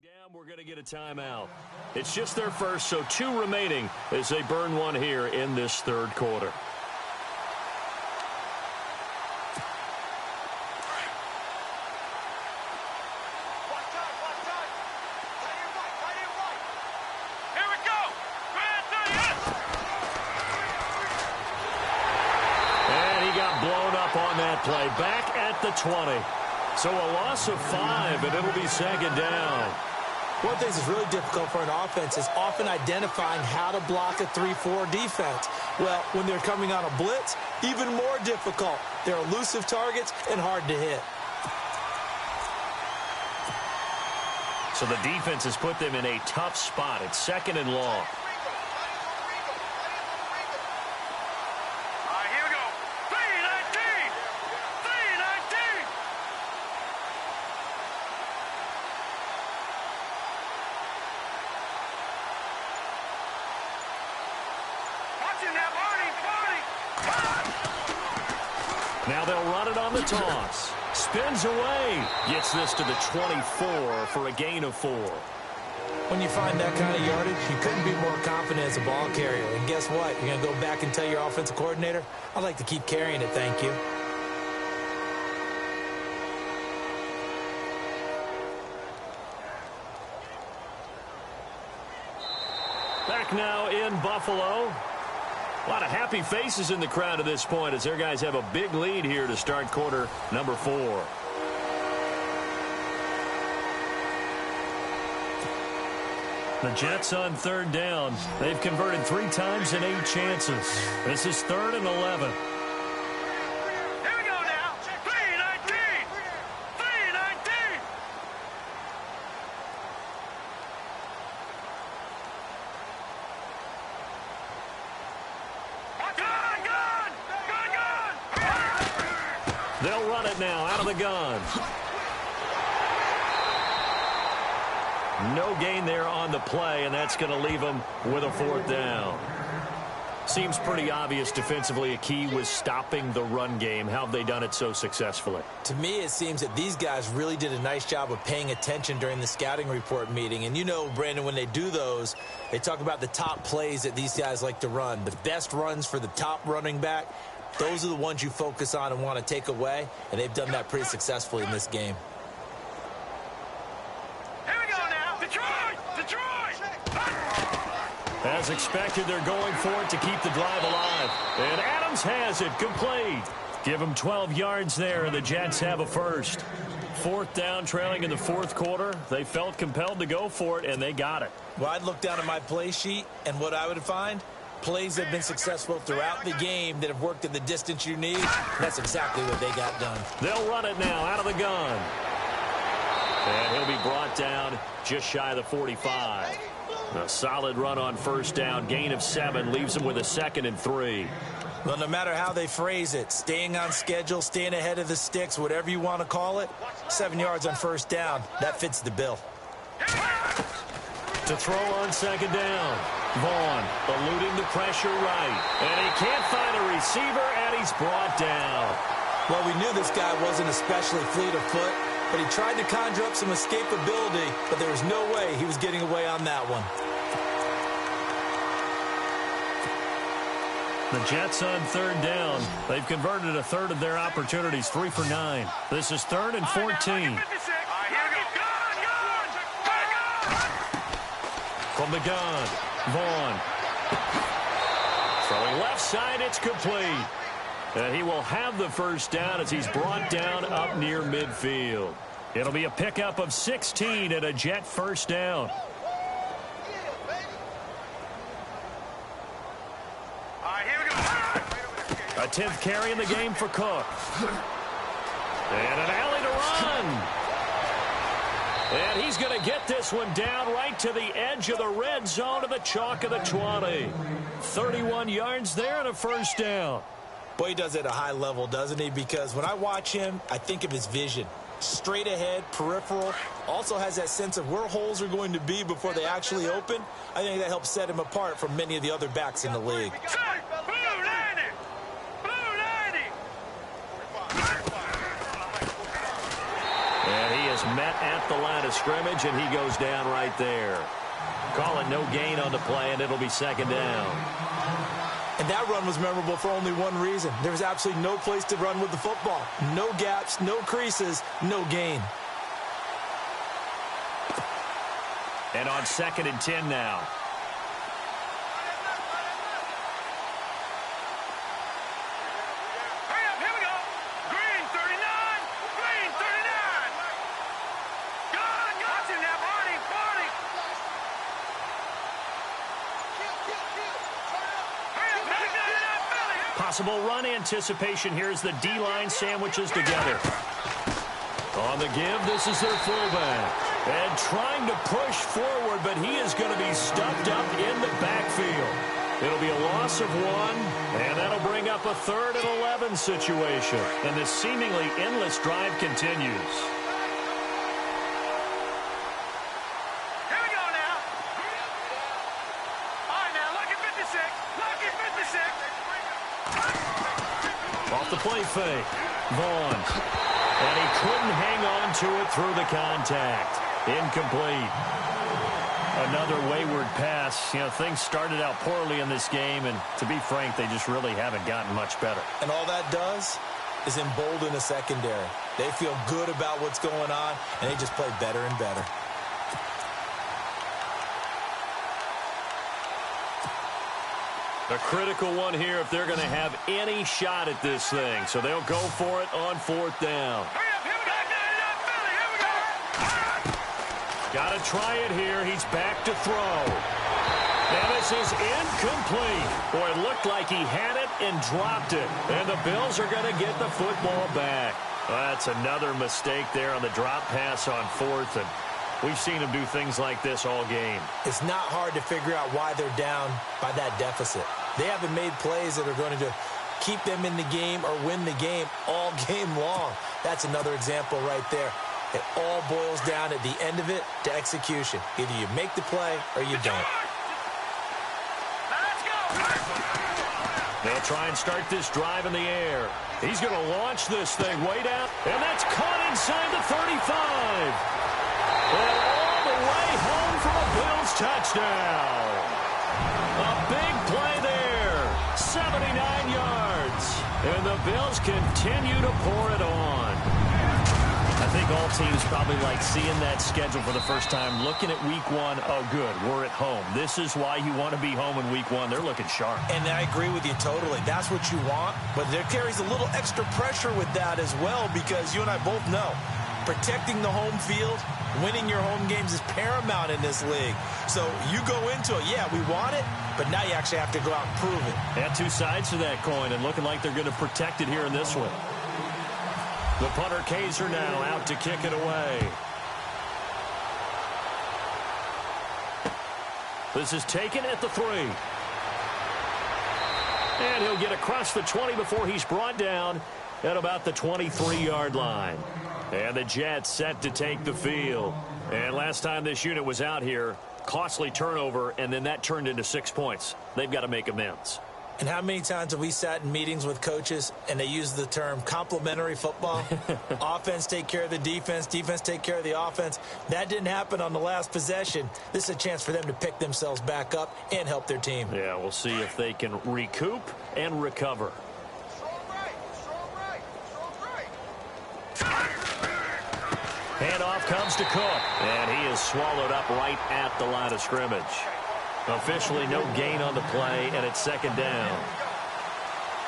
down, we're going to get a timeout. It's just their first, so 2 remaining as they burn one here in this third quarter. play back at the 20. So a loss of 5, and it'll be second down. One of the things that's really difficult for an offense is often identifying how to block a 3-4 defense. Well, when they're coming on a blitz, even more difficult. They're elusive targets and hard to hit. So the defense has put them in a tough spot. It's second and long. Now they'll run it on the toss. Spins away. Gets this to the 24 for a gain of 4. When you find that kind of yardage, you couldn't be more confident as a ball carrier. And guess what? You're going to go back and tell your offensive coordinator, I'd like to keep carrying it, thank you. Back now in Buffalo. A lot of happy faces in the crowd at this point as their guys have a big lead here to start quarter number 4. The Jets on third down. They've converted 3 times in 8 chances. This is 3rd and 11. Here we go now. 3-19. 3-19. They'll run it now out of the gun. No gain there on the play, and that's going to leave them with a 4th down. Seems pretty obvious defensively a key was stopping the run game. How have they done it so successfully? To me, it seems that these guys really did a nice job of paying attention during the scouting report meeting. And you know, Brandon, when they do those, they talk about the top plays that these guys like to run. The best runs for the top running back. Those are the ones you focus on and want to take away, and they've done that pretty successfully in this game. Here we go now. Detroit! As expected, they're going for it to keep the drive alive. And Adams has it complete. Give them 12 yards there, and the Jets have a first. 4th down, trailing in the 4th quarter. They felt compelled to go for it, and they got it. Well, I'd look down at my play sheet, and what I would find, plays that have been successful throughout the game that have worked at the distance you need. That's exactly what they got done. They'll run it now out of the gun. And he'll be brought down just shy of the 45. A solid run on 1st down. Gain of 7 leaves him with a 2nd and 3. Well, no matter how they phrase it, staying on schedule, staying ahead of the sticks, whatever you want to call it, 7 yards on 1st down, that fits the bill. To throw on 2nd down. Vaughn eluding the pressure right. And he can't find a receiver, and he's brought down. Well, we knew this guy wasn't especially fleet of foot, but he tried to conjure up some escapability, but there was no way he was getting away on that one. The Jets on 3rd down. They've converted 1/3 of their opportunities, 3 for 9. This is 3rd and 14. From the gun, Vaughn. Throwing left side, it's complete. And he will have the 1st down as he's brought down up near midfield. It'll be a pickup of 16 and a Jet 1st down. A 10th carry in the game for Cook. And an alley to run. And he's going to get this one down right to the edge of the red zone of the chalk of the 20. 31 yards there and a 1st down. Boy, he does it at a high level, doesn't he? Because when I watch him, I think of his vision. Straight ahead, peripheral. Also has that sense of where holes are going to be before they actually open. I think that helps set him apart from many of the other backs in the league. And he is met at the line of scrimmage, and he goes down right there. Call it no gain on the play, and it'll be 2nd down. And that run was memorable for only one reason. There was absolutely no place to run with the football. No gaps, no creases, no gain. And on 2nd and 10 now. Hurry up, here we go. Green 3. possible run anticipation here as the D-line sandwiches together. On the give, this is their fullback. And trying to push forward, but he is going to be stuffed up in the backfield. It'll be a loss of 1, and that'll bring up a 3rd and 11 situation. And this seemingly endless drive continues. Here we go now. All right, now, lucky 56. Lucky 56. Off the play fake. Vaughn. And he couldn't hang on to it through the contact. Incomplete. Another wayward pass. You know, things started out poorly in this game, and to be frank, they just really haven't gotten much better. And all that does is embolden the secondary. They feel good about what's going on, and they just play better and better. A critical one here if they're going to have any shot at this thing. So they'll go for it on 4th down. Got to try it here. He's back to throw. And this is incomplete. Boy, it looked like he had it and dropped it. And the Bills are going to get the football back. Well, that's another mistake there on the drop pass on 4th. And we've seen him do things like this all game. It's not hard to figure out why they're down by that deficit. They haven't made plays that are going to keep them in the game or win the game all game long. That's another example right there. It all boils down at the end of it to execution. Either you make the play or you don't. They'll try and start this drive in the air. He's going to launch this thing way down, and that's caught inside the 35. And all the way home for a Bills touchdown. A big play there, 79 yards. And the Bills continue to pour it on. I think all teams probably like seeing that schedule for the first time, looking at week 1. Oh, good, we're at home. This is why you want to be home in week 1. They're looking sharp. And I agree with you totally. That's what you want. But there carries a little extra pressure with that as well, because you and I both know protecting the home field, winning your home games is paramount in this league. So you go into it, yeah, we want it, but now you actually have to go out and prove it. Yeah, two sides to that coin, and looking like they're going to protect it here in this one. The punter Kaiser now out to kick it away. This is taken at the 3. And he'll get across the 20 before he's brought down at about the 23-yard line. And the Jets set to take the field. And last time this unit was out here, costly turnover, and then that turned into 6 points. They've got to make amends. And how many times have we sat in meetings with coaches and they use the term complementary football? Offense take care of the defense, defense take care of the offense. That didn't happen on the last possession. This is a chance for them to pick themselves back up and help their team. Yeah, we'll see if they can recoup and recover. Handoff comes to Cook, and he is swallowed up right at the line of scrimmage. Officially no gain on the play, and it's 2nd down.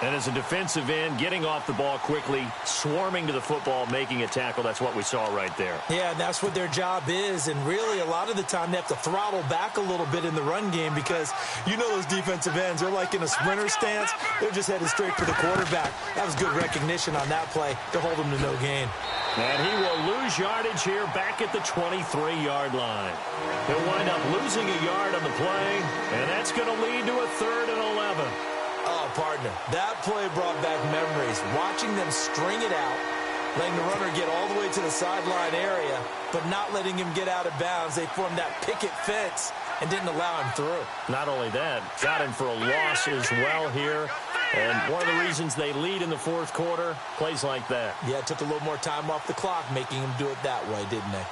And as a defensive end, getting off the ball quickly, swarming to the football, making a tackle, that's what we saw right there. Yeah, and that's what their job is, and really a lot of the time they have to throttle back a little bit in the run game because you know those defensive ends, they're like in a sprinter stance. They're just headed straight for the quarterback. That was good recognition on that play to hold them to no gain. And he will lose yardage here back at the 23-yard line. He'll wind up losing a yard on the play, and that's going to lead to a 3rd and 11. Oh, partner, that play brought back memories. Watching them string it out, letting the runner get all the way to the sideline area, but not letting him get out of bounds. They formed that picket fence and didn't allow him through. Not only that, got him for a loss as well here. And one of the reasons they lead in the 4th quarter, plays like that. Yeah, it took a little more time off the clock, making him do it that way, didn't they?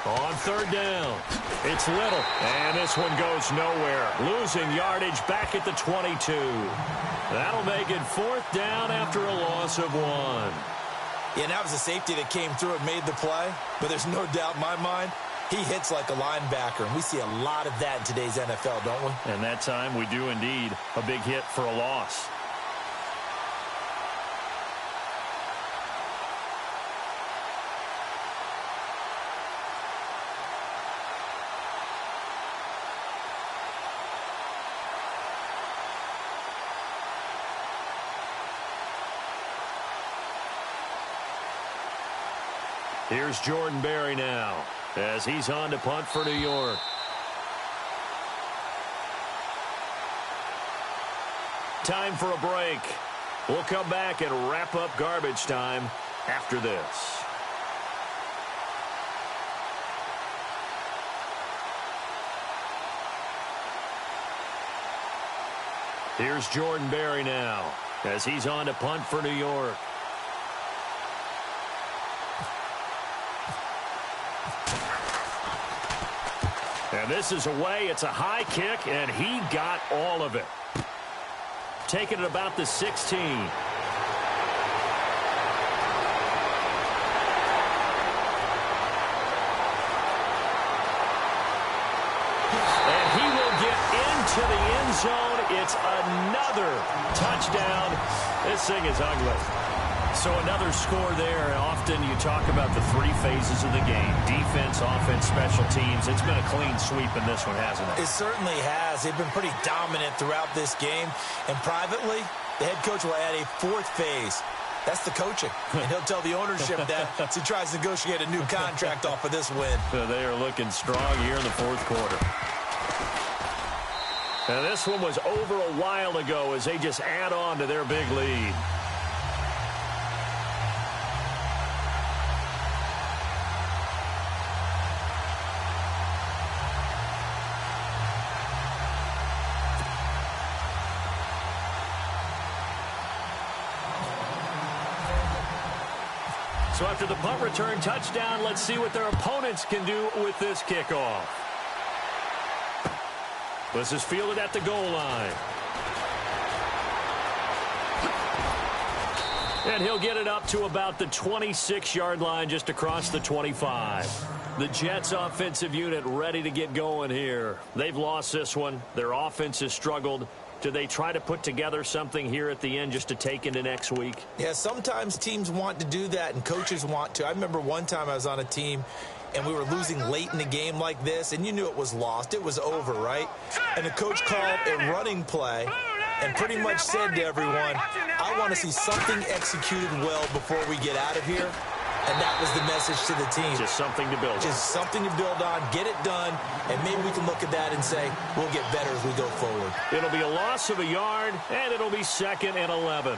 On 3rd down, it's Little, and this one goes nowhere. Losing yardage back at the 22. That'll make it 4th down after a loss of 1. Yeah, and that was a safety that came through and made the play, but there's no doubt in my mind, he hits like a linebacker, and we see a lot of that in today's NFL, don't we? And that time we do indeed. A big hit for a loss. Here's Jordan Berry now as he's on to punt for New York. Time for a break. We'll come back and wrap up garbage time after this. Here's Jordan Berry now as he's on to punt for New York. And this is away. It's a high kick, and he got all of it. Taking it about the 16. And he will get into the end zone. It's another touchdown. This thing is ugly. So another score there. Often you talk about the three phases of the game. Defense, offense, special teams. It's been a clean sweep in this one, hasn't it? It certainly has. They've been pretty dominant throughout this game. And privately, the head coach will add a fourth phase. That's the coaching. And he'll tell the ownership that as he tries to negotiate a new contract off of this win. So they are looking strong here in the fourth quarter. And this one was over a while ago as they just add on to their big lead. So after the punt return touchdown, let's see what their opponents can do with this kickoff. This is fielded at the goal line. And he'll get it up to about the 26-yard line, just across the 25. The Jets offensive unit ready to get going here. They've lost this one. Their offense has struggled. Do they try to put together something here at the end just to take into next week? Yeah, sometimes teams want to do that and coaches want to. I remember one time I was on a team and we were losing late in the game like this, and you knew it was lost. It was over, right? And the coach called a running play and pretty much said to everyone, I want to see something executed well before we get out of here. And that was the message to the team. Just something to build on. Just something to build on, get it done, and maybe we can look at that and say, we'll get better as we go forward. It'll be a loss of a yard, and it'll be 2nd and 11.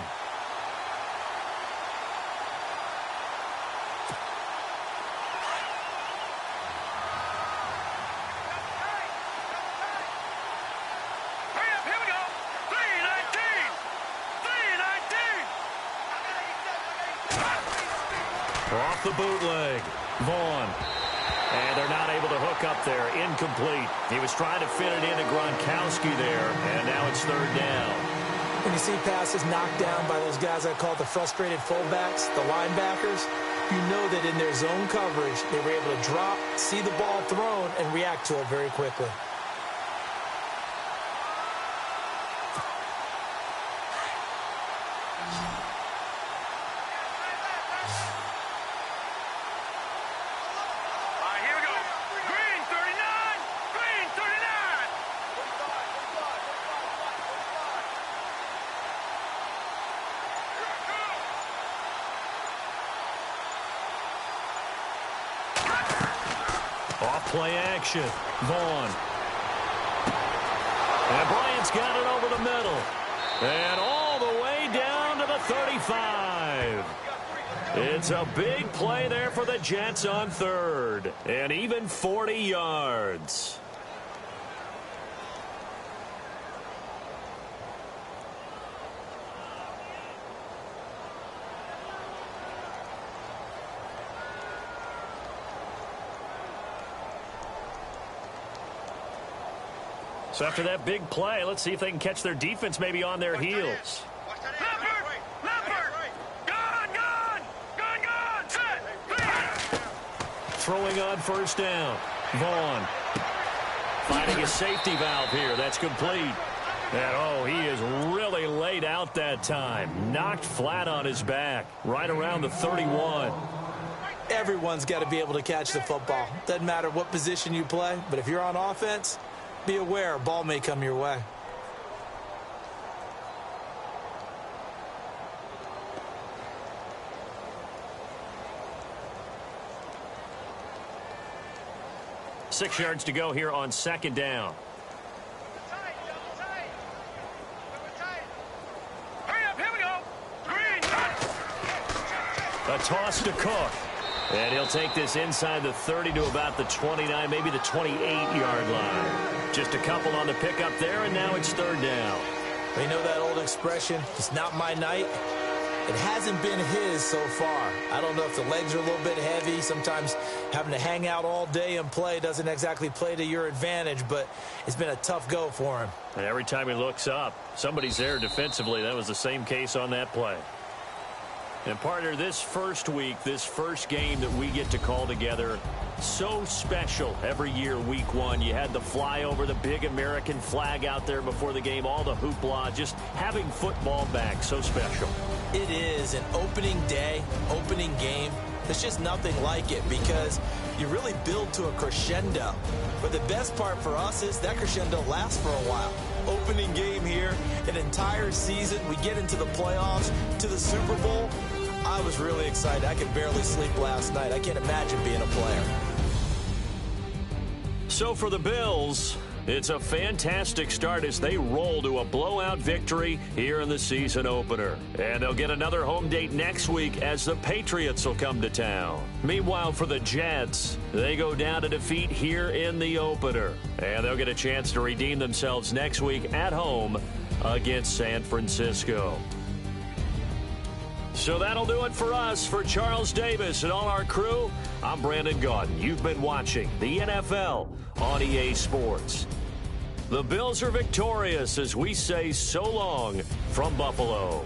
Off the bootleg, Vaughn. And they're not able to hook up there. Incomplete. He was trying to fit it into Gronkowski there, and now it's 3rd down. When you see passes knocked down by those guys I call the frustrated fullbacks, the linebackers, you know that in their zone coverage, they were able to drop, see the ball thrown, and react to it very quickly. Play action. Vaughn. And Bryant's got it over the middle. And all the way down to the 35. It's a big play there for the Jets on 3rd. And even 40 yards. So after that big play, let's see if they can catch their defense maybe on their heels. Throwing on 1st down. Vaughn finding a safety valve here. That's complete. And, oh, he is really laid out that time. Knocked flat on his back. Right around the 31. Everyone's got to be able to catch the football. Doesn't matter what position you play, but if you're on offense, be aware a ball may come your way. 6 yards to go here on 2nd down. A toss to Cook. And he'll take this inside the 30 to about the 29, maybe the 28-yard line. Just a couple on the pickup there, and now it's 3rd down. You know that old expression, it's not my night? It hasn't been his so far. I don't know if the legs are a little bit heavy. Sometimes having to hang out all day and play doesn't exactly play to your advantage, but it's been a tough go for him. And every time he looks up, somebody's there defensively. That was the same case on that play. And partner, this first week, this first game that we get to call together, so special every year, week 1. You had the flyover, the big American flag out there before the game, all the hoopla, just having football back, so special. It is an opening day, opening game. There's just nothing like it because you really build to a crescendo. But the best part for us is that crescendo lasts for a while. Opening game here, an entire season. We get into the playoffs, to the Super Bowl. I was really excited. I could barely sleep last night. I can't imagine being a player. So for the Bills, it's a fantastic start as they roll to a blowout victory here in the season opener. And they'll get another home date next week as the Patriots will come to town. Meanwhile, for the Jets, they go down to defeat here in the opener. And they'll get a chance to redeem themselves next week at home against San Francisco. So that'll do it for us. For Charles Davis and all our crew, I'm Brandon Gaudin. You've been watching the NFL on EA Sports. The Bills are victorious as we say so long from Buffalo.